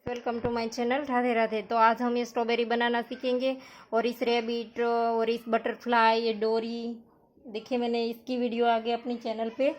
Welcome to my channel. Radhe Radhe. तो आज हम ये स्ट्रॉबेरी बनाना सीखेंगे और इस रैबिट और इस बटरफ्लाई, ये डोरी, देखिए मैंने इसकी वीडियो आगे अपनी चैनल पे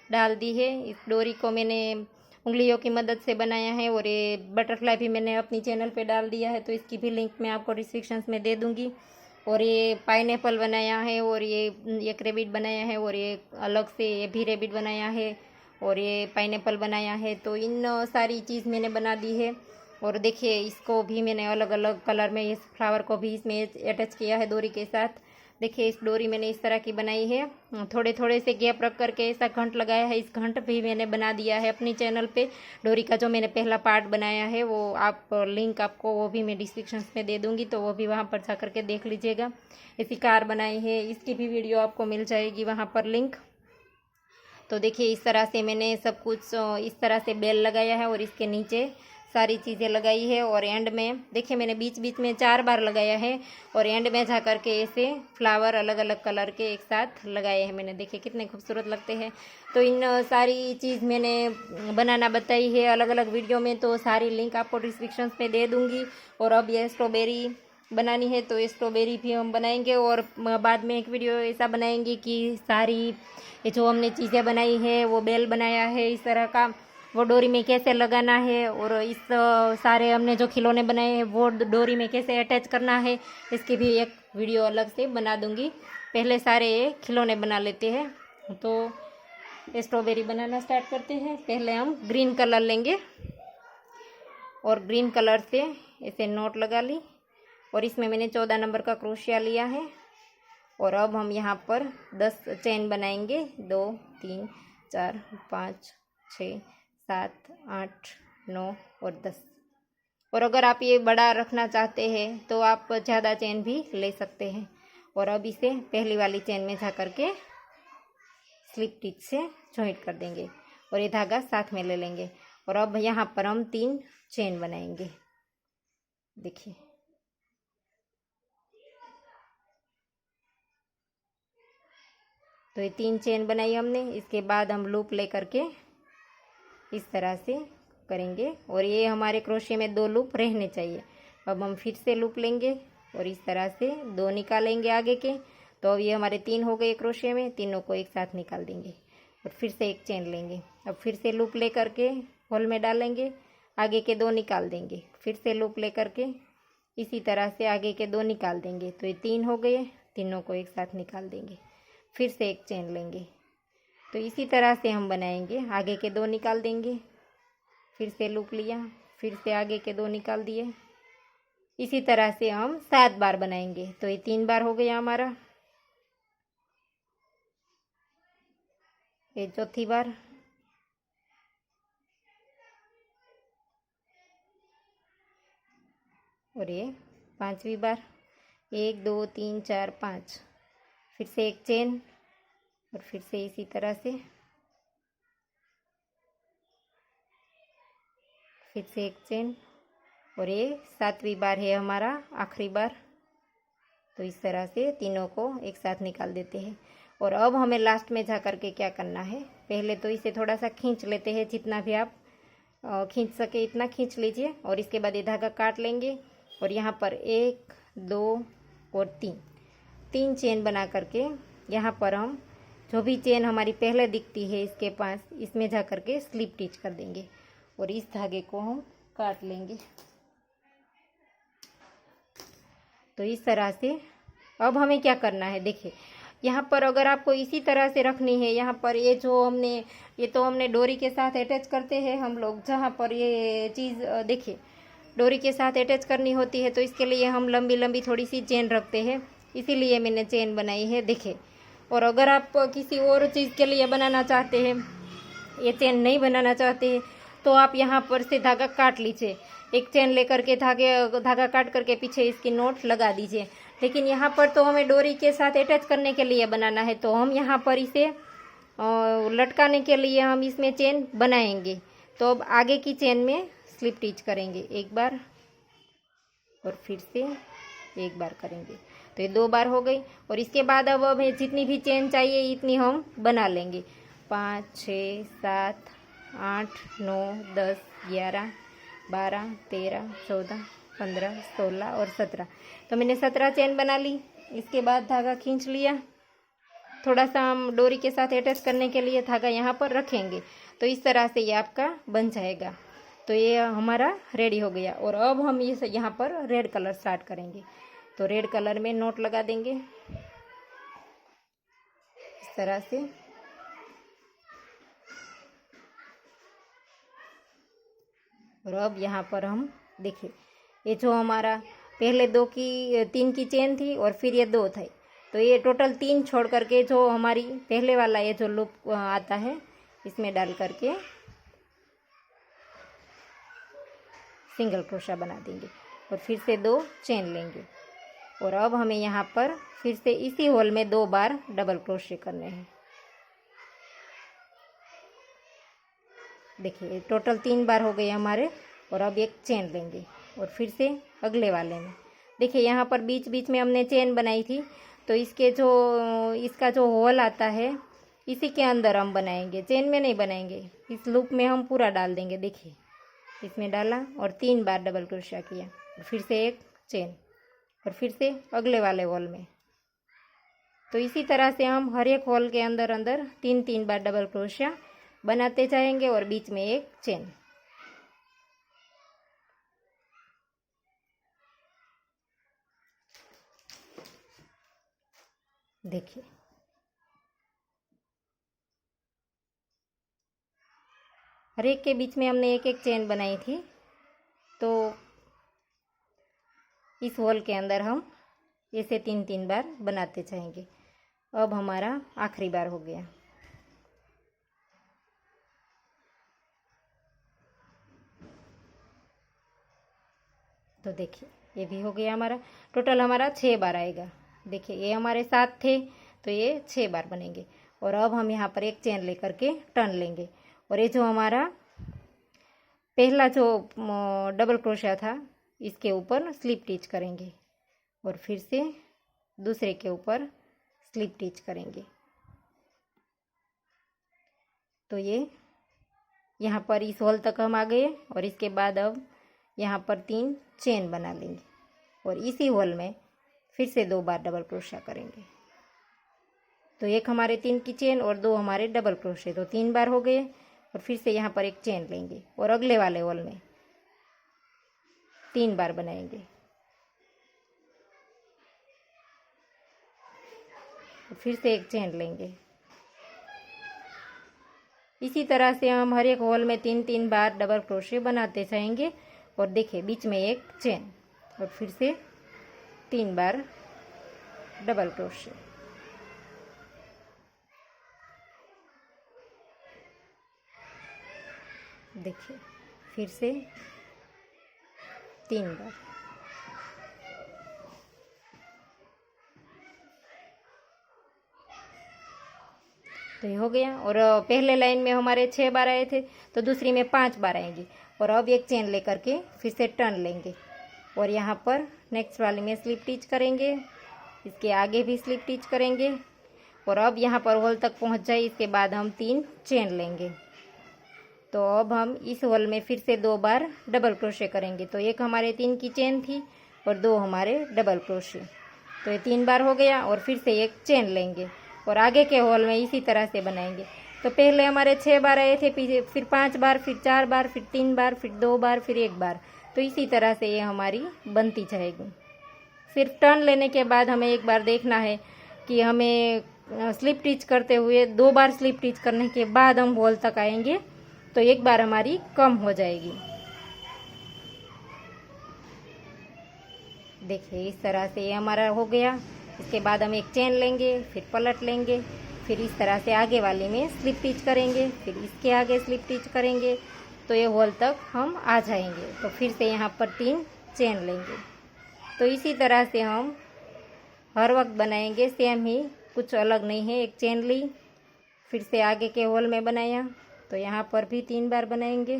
डाल दी है। इस डोरी को मैंने उंगलियों की मदद से बनाया है और ये बटरफ्लाई भी मैंने अपनी चैनल पे डाल दिया है, तो इसकी भी लिंक मैं आपको डिस्क्रिप्शन में दे दूँगी। और ये पाइनएप्पल बनाया है और ये एक रैबिट बनाया है और ये अलग से ये भी रैबिट बनाया है और ये पाइनएप्पल बनाया है। तो इन सारी चीज़ मैंने बना दी है। और देखिए इसको भी मैंने अलग अलग कलर में, इस फ्लावर को भी इसमें अटैच किया है डोरी के साथ। देखिए इस डोरी मैंने इस तरह की बनाई है, थोड़े थोड़े से गैप रख करके ऐसा घंट लगाया है। इस घंट भी मैंने बना दिया है अपनी चैनल पे। डोरी का जो मैंने पहला पार्ट बनाया है वो आप लिंक आपको वो भी मैं डिस्क्रिप्शन में दे दूँगी, तो वो भी वहाँ पर जा करके देख लीजिएगा। ऐसी कार बनाई है, इसकी भी वीडियो आपको मिल जाएगी वहाँ पर लिंक। तो देखिए इस तरह से मैंने सब कुछ इस तरह से बेल लगाया है और इसके नीचे सारी चीज़ें लगाई है। और एंड में देखिए मैंने बीच बीच में 4 बार लगाया है और एंड में जा कर के ऐसे फ्लावर अलग अलग कलर के एक साथ लगाए हैं मैंने। देखिए कितने खूबसूरत लगते हैं। तो इन सारी चीज़ मैंने बनाना बताई है अलग अलग वीडियो में, तो सारी लिंक आपको डिस्क्रिप्शन में दे दूँगी। और अब ये स्ट्रॉबेरी बनानी है तो ये स्ट्रॉबेरी भी हम बनाएंगे और बाद में एक वीडियो ऐसा बनाएंगे कि सारी ये जो हमने चीज़ें बनाई है, वो बेल बनाया है इस तरह का, वो डोरी में कैसे लगाना है और इस सारे हमने जो खिलौने बनाए हैं वो डोरी में कैसे अटैच करना है, इसकी भी एक वीडियो अलग से बना दूंगी। पहले सारे खिलौने बना लेते हैं। तो स्ट्रॉबेरी बनाना स्टार्ट करते हैं। पहले हम ग्रीन कलर लेंगे और ग्रीन कलर से ऐसे नोट लगा ली और इसमें मैंने 14 नंबर का क्रोशिया लिया है। और अब हम यहाँ पर 10 चेन बनाएंगे। 2 3 4 5 6 7 8 9 और 10। और अगर आप ये बड़ा रखना चाहते हैं तो आप ज़्यादा चेन भी ले सकते हैं। और अब इसे पहली वाली चेन में जा कर के स्लिप टिच से जॉइंट कर देंगे और ये धागा साथ में ले लेंगे। और अब यहाँ पर हम 3 चेन बनाएंगे। देखिए तो ये 3 चेन बनाई हमने। इसके बाद हम लूप ले करके इस तरह से करेंगे और ये हमारे क्रोशिया में 2 लूप रहने चाहिए। अब हम फिर से लूप लेंगे और इस तरह से 2 निकालेंगे आगे के। तो अब ये हमारे 3 हो गए क्रोशिया में, तीनों को एक साथ निकाल देंगे और फिर से एक चेन लेंगे। अब फिर से लूप ले करके होल में डालेंगे, आगे के 2 निकाल देंगे, फिर से लूप ले करके इसी तरह से आगे के 2 निकाल देंगे। तो ये 3 हो गए, तीनों को एक साथ निकाल देंगे, फिर से एक चेन लेंगे। तो इसी तरह से हम बनाएंगे। आगे के 2 निकाल देंगे, फिर से लूप लिया, फिर से आगे के 2 निकाल दिए। इसी तरह से हम 7 बार बनाएंगे। तो ये 3 बार हो गया हमारा, ये चौथी बार, और ये 5वीं बार। 1 2 3 4 5, फिर से एक चेन और फिर से इसी तरह से फिर से एक चेन। और ये 7वीं बार है हमारा, आखिरी बार। तो इस तरह से तीनों को एक साथ निकाल देते हैं। और अब हमें लास्ट में जा कर के क्या करना है, पहले तो इसे थोड़ा सा खींच लेते हैं, जितना भी आप खींच सके इतना खींच लीजिए। और इसके बाद ये धागा काट लेंगे और यहाँ पर 1 2 और 3 चेन बना करके यहाँ पर हम जो भी चेन हमारी पहले दिखती है इसके पास, इसमें जा कर के स्लिप टिच कर देंगे और इस धागे को हम काट लेंगे। तो इस तरह से अब हमें क्या करना है, देखिए यहाँ पर अगर आपको इसी तरह से रखनी है, यहाँ पर ये जो हमने ये तो हमने डोरी के साथ अटैच करते हैं हम लोग, जहाँ पर ये चीज़ देखिए डोरी के साथ अटैच करनी होती है, तो इसके लिए हम लंबी लंबी थोड़ी सी चेन रखते हैं, इसीलिए मैंने चेन बनाई है। देखिए और अगर आप किसी और चीज़ के लिए बनाना चाहते हैं, ये चेन नहीं बनाना चाहते हैं, तो आप यहाँ पर से धागा काट लीजिए। एक चेन लेकर के धागा काट करके पीछे इसकी नोट लगा दीजिए। लेकिन यहाँ पर तो हमें डोरी के साथ अटैच करने के लिए बनाना है, तो हम यहाँ पर इसे लटकाने के लिए हम इसमें चेन बनाएंगे। तो अब आगे की चेन में स्लिप टिच करेंगे, एक बार और फिर से एक बार करेंगे। तो ये 2 बार हो गई। और इसके बाद अब हमें जितनी भी चेन चाहिए इतनी हम बना लेंगे। 5 6 7 8 9 10 11 12, 13, 14, 15, 16 और 17। तो मैंने 17 चेन बना ली। इसके बाद धागा खींच लिया। थोड़ा सा हम डोरी के साथ अटैच करने के लिए धागा यहाँ पर रखेंगे। तो इस तरह से ये आपका बन जाएगा। तो ये हमारा रेडी हो गया। और अब हम ये यहाँ पर रेड कलर स्टार्ट करेंगे। तो रेड कलर में नोट लगा देंगे इस तरह से। और अब यहाँ पर हम देखिए, ये जो हमारा पहले 3 की चेन थी और फिर ये 2 थे, तो ये टोटल 3 छोड़ करके जो हमारी पहले वाला ये जो लूप आता है इसमें डाल करके सिंगल क्रोशा बना देंगे और फिर से 2 चेन लेंगे। और अब हमें यहाँ पर फिर से इसी होल में 2 बार डबल क्रोशे करने हैं। देखिए टोटल 3 बार हो गए हमारे। और अब एक चेन लेंगे और फिर से अगले वाले में देखिए यहाँ पर बीच बीच में हमने चेन बनाई थी, तो इसका जो होल आता है इसी के अंदर हम बनाएंगे, चेन में नहीं बनाएंगे। इस लूप में हम पूरा डाल देंगे। देखिए इसमें डाला और 3 बार डबल क्रोशा किया और फिर से एक चेन और फिर से अगले वाले होल में। तो इसी तरह से हम हर एक होल के अंदर अंदर 3 बार डबल क्रोशा बनाते जाएंगे और बीच में एक चेन। देखिए हर एक के बीच में हमने एक चेन बनाई थी। तो इस होल के अंदर हम ऐसे 3 बार बनाते जाएंगे। अब हमारा आखिरी बार हो गया। तो देखिए ये भी हो गया हमारा। टोटल हमारा 6 बार आएगा। देखिए ये हमारे 7 थे, तो ये 6 बार बनेंगे। और अब हम यहाँ पर एक चेन लेकर के टर्न लेंगे और ये जो हमारा पहला जो डबल क्रोशा था इसके ऊपर स्लिप टिच करेंगे और फिर से दूसरे के ऊपर स्लिप टिच करेंगे। तो ये यहाँ पर इस होल तक हम आ गए और इसके बाद अब यहाँ पर 3 चेन बना लेंगे और इसी होल में फिर से 2 बार डबल क्रोशा करेंगे। तो एक हमारे 3 की चेन और 2 हमारे डबल क्रोशे, तो 3 बार हो गए। और फिर से यहाँ पर एक चेन लेंगे और अगले वाले होल में 3 बार बनाएंगे। फिर से एक चेन लेंगे। इसी तरह से हम हर एक होल में 3 बार डबल क्रोशे बनाते जाएंगे। और देखिए बीच में एक चेन और फिर से 3 बार डबल क्रोशे। देखिए फिर से 3 बार। तो ये हो गया। और पहले लाइन में हमारे 6 बार आए थे, तो दूसरी में 5 बार आएंगे। और अब एक चेन लेकर के फिर से टर्न लेंगे और यहाँ पर नेक्स्ट वाले में स्लिप टिच करेंगे, इसके आगे भी स्लिप टिच करेंगे। और अब यहाँ पर होल तक पहुँच जाए, इसके बाद हम 3 चेन लेंगे। तो अब हम इस होल में फिर से 2 बार डबल क्रोशे करेंगे। तो एक हमारे 3 की चेन थी और 2 हमारे डबल क्रोशे, तो ये 3 बार हो गया। और फिर से एक चेन लेंगे और आगे के होल में इसी तरह से बनाएंगे। तो पहले हमारे 6 बार आए थे, फिर 5 बार, फिर 4 बार, फिर 3 बार, फिर 2 बार, फिर 1 बार। तो इसी तरह से ये हमारी बनती जाएगी। सिर्फ टर्न लेने के बाद हमें एक बार देखना है कि हमें स्लिप टिच करते हुए 2 बार स्लिप टिच करने के बाद हम होल तक आएंगे, तो 1 बार हमारी कम हो जाएगी। देखिए इस तरह से ये हमारा हो गया। इसके बाद हम एक चेन लेंगे, फिर पलट लेंगे, फिर इस तरह से आगे वाली में स्लिप टिच करेंगे, फिर इसके आगे स्लिप टिच करेंगे, तो ये होल तक हम आ जाएंगे। तो फिर से यहाँ पर 3 चेन लेंगे। तो इसी तरह से हम हर वक्त बनाएंगे, सेम ही, कुछ अलग नहीं है। एक चेन ली, फिर से आगे के होल में बनाया, तो यहाँ पर भी 3 बार बनाएंगे।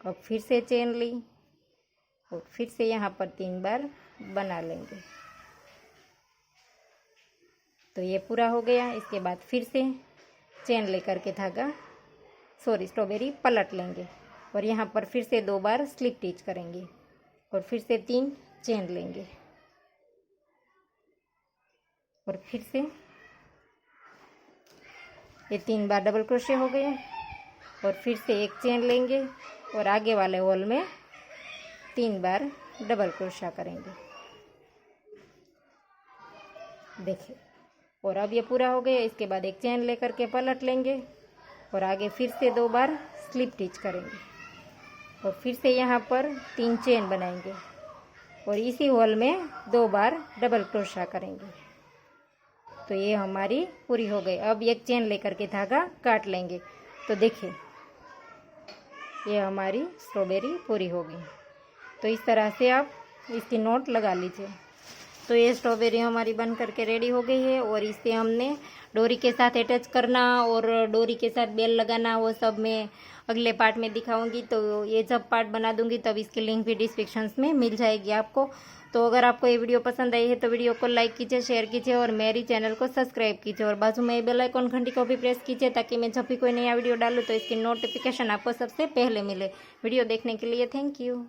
अब फिर से चेन ली और फिर से यहाँ पर 3 बार बना लेंगे। तो ये पूरा हो गया। इसके बाद फिर से चेन लेकर के स्ट्रॉबेरी पलट लेंगे और यहाँ पर फिर से 2 बार स्लिप स्टिच करेंगे और फिर से 3 चेन लेंगे और फिर से ये 3 बार डबल क्रोशे हो गए और फिर से 1 चेन लेंगे और आगे वाले होल में 3 बार डबल क्रोशा करेंगे। देखिए, और अब ये पूरा हो गया। इसके बाद 1 चेन लेकर के पलट लेंगे और आगे फिर से 2 बार स्लिप स्टिच करेंगे और फिर से यहाँ पर 3 चेन बनाएंगे और इसी होल में 2 बार डबल क्रोशा करेंगे। तो ये हमारी पूरी हो गई। अब 1 चेन लेकर के धागा काट लेंगे। तो देखिए, ये हमारी स्ट्रॉबेरी पूरी हो गई। तो इस तरह से आप इसकी नोट लगा लीजिए। तो ये स्ट्रॉबेरी हमारी बन करके रेडी हो गई है और इसे हमने डोरी के साथ अटैच करना और डोरी के साथ बेल लगाना, वो सब मैं अगले पार्ट में दिखाऊंगी। तो ये जब पार्ट बना दूंगी तब इसकी लिंक भी डिस्क्रिप्शन में मिल जाएगी आपको। तो अगर आपको ये वीडियो पसंद आई है तो वीडियो को लाइक कीजिए, शेयर कीजिए और मेरी चैनल को सब्सक्राइब कीजिए और बाजू में बेल आइकन घंटी को भी प्रेस कीजिए ताकि मैं जब भी कोई नया वीडियो डालूँ तो इसकी नोटिफिकेशन आपको सबसे पहले मिले। वीडियो देखने के लिए थैंक यू।